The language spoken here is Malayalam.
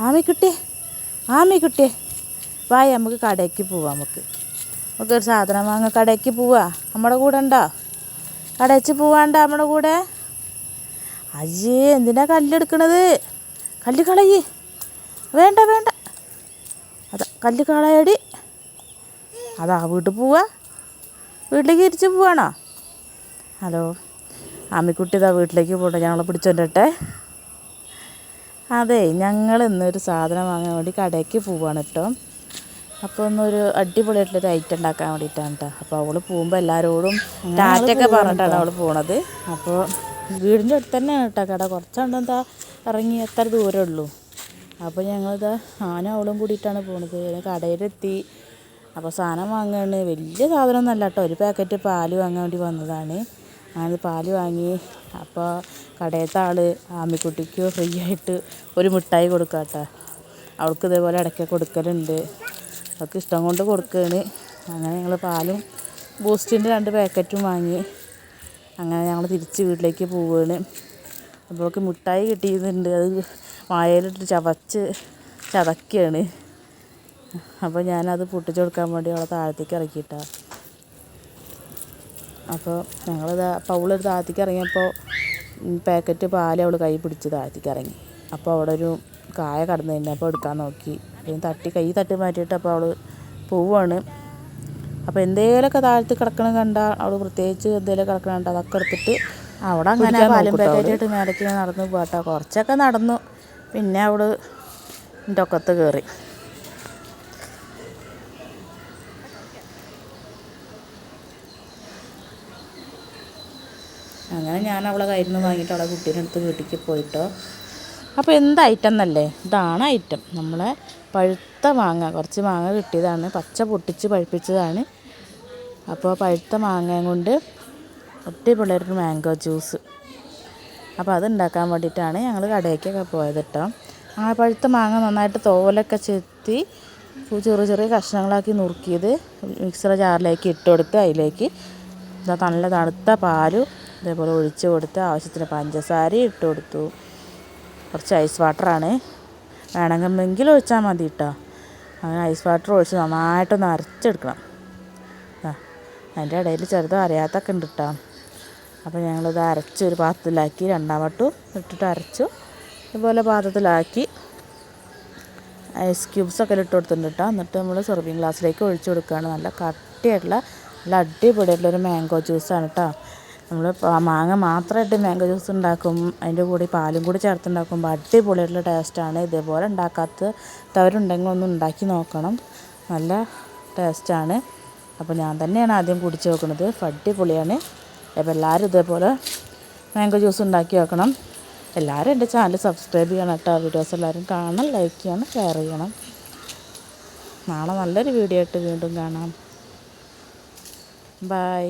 ആമിക്കുട്ടി ആമിക്കുട്ടി വായ നമുക്ക് കടയ്ക്ക് പോവാം. നമുക്കൊരു സാധനം വാങ്ങാൻ കടയ്ക്ക് പോവാ. നമ്മുടെ കൂടെ ഉണ്ടോ? കടയ്ക്ക് പോവാണ്ട നമ്മുടെ കൂടെ? അയ്യേ, എന്തിനാ കല്ലെടുക്കണത്? കല്ല് കളയി. വേണ്ട വേണ്ട, അതാ കല്ല് കളയടി. അതാ വീട്ടിൽ പോവാ, വീട്ടിലേക്ക് തിരിച്ച് പോവാണോ? ഹലോ, ആമിക്കുട്ടി ഇതാ വീട്ടിലേക്ക് പോകട്ടെ, ഞങ്ങളെ പിടിച്ചോണ്ടട്ടെ. അതെ, ഞങ്ങൾ ഇന്നൊരു സാധനം വാങ്ങാൻ വേണ്ടി കടയ്ക്ക് പോവാണ് കേട്ടോ. അപ്പോൾ ഒന്നൊരു അടിപൊളിയായിട്ടുള്ളൊരു ഐറ്റം ഉണ്ടാക്കാൻ വേണ്ടിയിട്ടാണ് കേട്ടോ. അപ്പോൾ അവൾ പോകുമ്പോൾ എല്ലാവരോടും ടാറ്റൊക്കെ പറഞ്ഞിട്ടാണ് അവൾ പോണത്. അപ്പോൾ വീടിൻ്റെ അടുത്ത് തന്നെയാണ് കേട്ടോ കട. കുറച്ചുണ്ടെന്താ ഇറങ്ങി എത്ര ദൂരമേ ഉള്ളൂ. അപ്പോൾ ഞങ്ങളിതാ ഞാനും അവളും കൂടിയിട്ടാണ് പോണത്. കടയിലെത്തി. അപ്പോൾ സാധനം വാങ്ങുകയാണ്. വലിയ സാധനമൊന്നും അല്ല കേട്ടോ, ഒരു പാക്കറ്റ് പാല് വാങ്ങാൻ വേണ്ടി വന്നതാണ്. ഞാനത് പാല് വാങ്ങി. അപ്പോൾ കടയിലത്തെ ആൾ ആമിക്കുട്ടിക്ക് ഫ്രീ ആയിട്ട് ഒരു മിഠായി കൊടുക്കാം കേട്ടോ. അവൾക്ക് ഇതേപോലെ ഇടയ്ക്ക് കൊടുക്കലുണ്ട്. അവൾക്ക് ഇഷ്ടം കൊണ്ട് കൊടുക്കുകയാണ്. അങ്ങനെ ഞങ്ങൾ പാലും ബൂസ്റ്റിൻ്റെ 2 പാക്കറ്റും വാങ്ങി. അങ്ങനെ ഞങ്ങൾ തിരിച്ച് വീട്ടിലേക്ക് പോവുകയാണ്. അപ്പോൾ അവൾക്ക് മിഠായി കിട്ടിയിട്ടുണ്ട്. അത് വായയിലിട്ട് ചതക്കുകയാണ്. അപ്പോൾ ഞാനത് പൊട്ടിച്ച് കൊടുക്കാൻ വേണ്ടി അവളെ താഴത്തേക്ക് ഇറക്കിയിട്ടാണ്. അപ്പോൾ അപ്പോൾ അവളൊരു താഴത്തേക്ക് ഇറങ്ങിയപ്പോൾ പാക്കറ്റ് പാൽ അവൾ കൈ പിടിച്ച് താഴത്തേക്ക് ഇറങ്ങി. അപ്പോൾ അവിടെ ഒരു കായ കടന്നു. അപ്പോൾ എടുക്കാൻ നോക്കി. കൈ തട്ടി മാറ്റിയിട്ട് അപ്പോൾ അവൾ പോവുകയാണ്. അപ്പോൾ എന്തെങ്കിലുമൊക്കെ താഴത്ത് കിടക്കണം കണ്ടാൽ അവൾ പ്രത്യേകിച്ച് എന്തെങ്കിലുമൊക്കെ കിടക്കണം കണ്ടാൽ അതൊക്കെ എടുത്തിട്ട് അവിടെ അങ്ങനെ പാലും പാക്കറ്റായിട്ട് മേലേക്ക് നടന്നു പോകട്ടോ. കുറച്ചൊക്കെ നടന്നു. പിന്നെ അവൾ എൻ്റെ ഒക്കത്ത് കയറി. അങ്ങനെ ഞാൻ അവളെ കയ്യിൽ നിന്ന് വാങ്ങിയിട്ട് അവളെ കുട്ടീൻ്റെ അടുത്ത് വീട്ടിലേക്ക് പോയിട്ടോ. അപ്പോൾ എന്ത് ഐറ്റം എന്നല്ലേ, ഇതാണ് ഐറ്റം. നമ്മളെ പഴുത്ത മാങ്ങ, കുറച്ച് മാങ്ങ കിട്ടിയതാണ്. പച്ച പൊട്ടിച്ച് പഴുപ്പിച്ചതാണ്. അപ്പോൾ പഴുത്ത മാങ്ങയും കൊണ്ട് അടിപൊളിയായിട്ടൊരു മാംഗോ ജ്യൂസ്. അപ്പോൾ അതുണ്ടാക്കാൻ വേണ്ടിയിട്ടാണ് ഞങ്ങൾ കടയിലേക്കൊക്കെ പോയത് കേട്ടോ. ആ പഴുത്ത മാങ്ങ നന്നായിട്ട് തോലൊക്കെ ചെത്തി ചെറിയ ചെറിയ കഷ്ണങ്ങളാക്കി നുറുക്കിയത് മിക്സർ ജാറിലേക്ക് ഇട്ട് കൊടുത്ത് അതിലേക്ക് നല്ല തണുത്ത പാലും ഇതേപോലെ ഒഴിച്ച് കൊടുത്ത് ആവശ്യത്തിന് പഞ്ചസാര ഇട്ട് കൊടുത്തു. കുറച്ച് ഐസ് വാട്ടറാണ്, വേണമെങ്കിൽ ഒഴിച്ചാൽ മതി കേട്ടോ. അങ്ങനെ ഐസ് വാട്ടർ ഒഴിച്ച് നന്നായിട്ടൊന്ന് അരച്ചെടുക്കണം. അതിൻ്റെ ഇടയിൽ ചെറുത് അറിയാത്തൊക്കെ ഉണ്ട് കേട്ടോ. അപ്പോൾ ഞങ്ങളിത് അരച്ച് ഒരു പാത്രത്തിലാക്കി 2ാം വട്ടം ഇട്ടിട്ട് അരച്ചു. ഇതുപോലെ പാത്രത്തിലാക്കി ഐസ് ക്യൂബ്സൊക്കെ ഇട്ട് കൊടുത്തിട്ടുണ്ട് കേട്ടോ. എന്നിട്ട് നമ്മൾ സെർവിങ് ഗ്ലാസ്സിലേക്ക് ഒഴിച്ച് കൊടുക്കുകയാണ്. നല്ല കട്ടിയായിട്ടുള്ള നല്ല അടിപൊളിയായിട്ടുള്ളൊരു മാംഗോ ജ്യൂസാണ് കേട്ടോ. നമ്മൾ മാങ്ങ മാത്രമായിട്ട് മാംഗോ ജ്യൂസ് ഉണ്ടാക്കും, അതിൻ്റെ കൂടെ പാലും കൂടി ചേർത്തുണ്ടാക്കുമ്പോൾ അടിപൊളിയായിട്ടുള്ള ടേസ്റ്റാണ്. ഇതേപോലെ ഉണ്ടാക്കാത്തവരുണ്ടെങ്കിൽ ഒന്ന് ഉണ്ടാക്കി നോക്കണം, നല്ല ടേസ്റ്റാണ്. അപ്പോൾ ഞാൻ തന്നെയാണ് ആദ്യം കുടിച്ച് നോക്കുന്നത്. അടിപൊളിയാണ്. അപ്പോൾ എല്ലാവരും ഇതേപോലെ മാംഗോ ജ്യൂസ് ഉണ്ടാക്കി വെക്കണം. എല്ലാവരും എൻ്റെ ചാനൽ സബ്സ്ക്രൈബ് ചെയ്യണം കേട്ടോ. വീഡിയോസ് എല്ലാവരും കാണണം, ലൈക്ക് ചെയ്യണം, ഷെയർ ചെയ്യണം. നാളെ നല്ലൊരു വീഡിയോ ആയിട്ട് വീണ്ടും കാണാം. ബൈ.